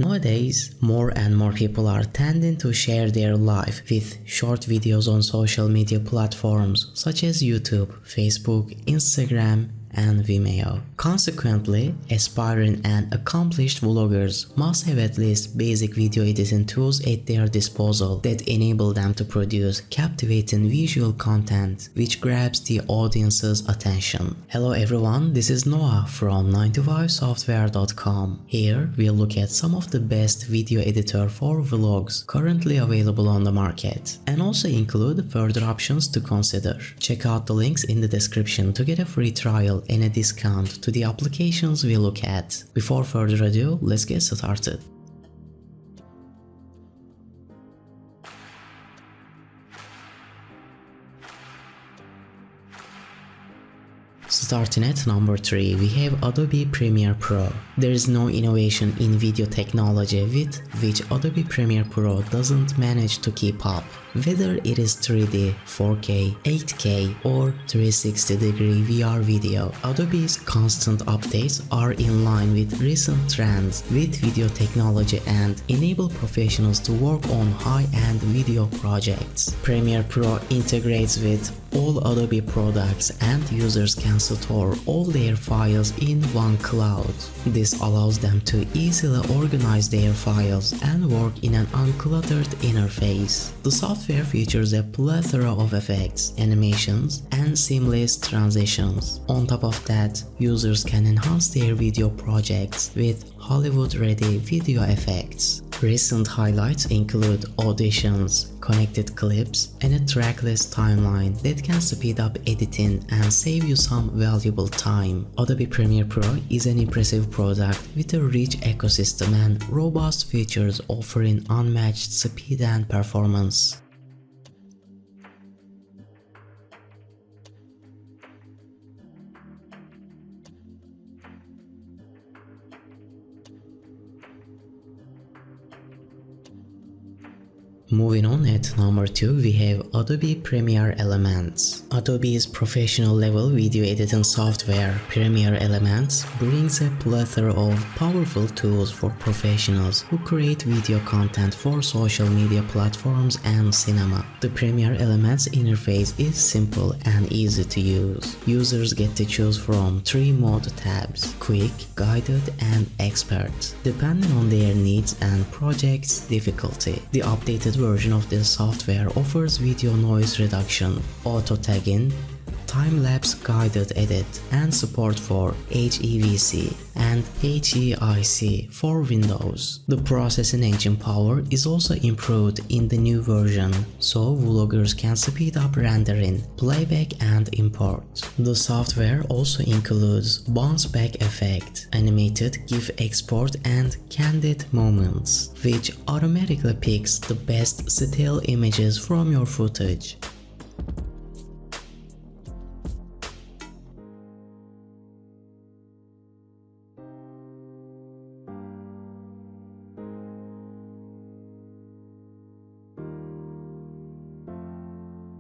Nowadays, more and more people are tending to share their life with short videos on social media platforms such as YouTube, Facebook, Instagram, and Vimeo. Consequently, aspiring and accomplished vloggers must have at least basic video editing tools at their disposal that enable them to produce captivating visual content which grabs the audience's attention. Hello everyone, this is Noah from 9to5software.com. Here we'll look at some of the best video editor for vlogs currently available on the market, and also include further options to consider. Check out the links in the description to get a free trial and a discount to the applications we look at. Before further ado, let's get started. Starting at number 3, we have Adobe Premiere Pro. There is no innovation in video technology with which Adobe Premiere Pro doesn't manage to keep up. Whether it is 3D, 4K, 8K or 360-degree VR video, Adobe's constant updates are in line with recent trends with video technology and enable professionals to work on high-end video projects. Premiere Pro integrates with all Adobe products and users can store all their files in one cloud. This allows them to easily organize their files and work in an uncluttered interface. The software features a plethora of effects, animations, and seamless transitions. On top of that, users can enhance their video projects with Hollywood-ready video effects. Recent highlights include auditions, connected clips, and a trackless timeline that can speed up editing and save you some valuable time. Adobe Premiere Pro is an impressive product with a rich ecosystem and robust features offering unmatched speed and performance. Moving on, at number 2 we have Adobe Premiere Elements. Adobe's professional level video editing software Premiere Elements brings a plethora of powerful tools for professionals who create video content for social media platforms and cinema. The Premiere Elements interface is simple and easy to use. Users get to choose from 3 mode tabs: Quick, Guided, and Expert, depending on their needs and project's difficulty. The updated version of this software offers video noise reduction, auto tagging, time-lapse guided edit, and support for HEVC and HEIC for Windows. The processing engine power is also improved in the new version, so vloggers can speed up rendering, playback, and import. The software also includes bounce back effect, animated GIF export, and candid moments, which automatically picks the best still images from your footage.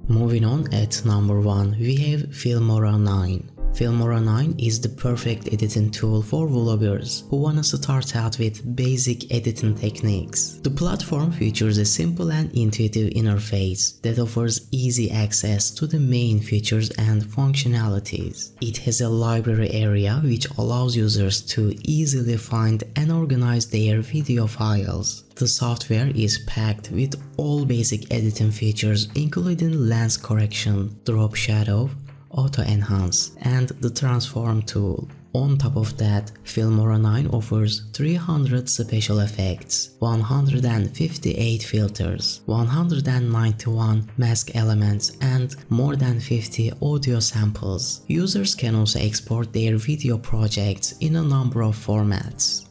Moving on, at number 1 we have Filmora 9. Filmora 9 is the perfect editing tool for vloggers who wanna start out with basic editing techniques. The platform features a simple and intuitive interface that offers easy access to the main features and functionalities. It has a library area which allows users to easily find and organize their video files. The software is packed with all basic editing features including lens correction, drop shadow, auto enhance, and the transform tool. On top of that, Filmora 9 offers 300 special effects, 158 filters, 191 mask elements, and more than 50 audio samples. Users can also export their video projects in a number of formats.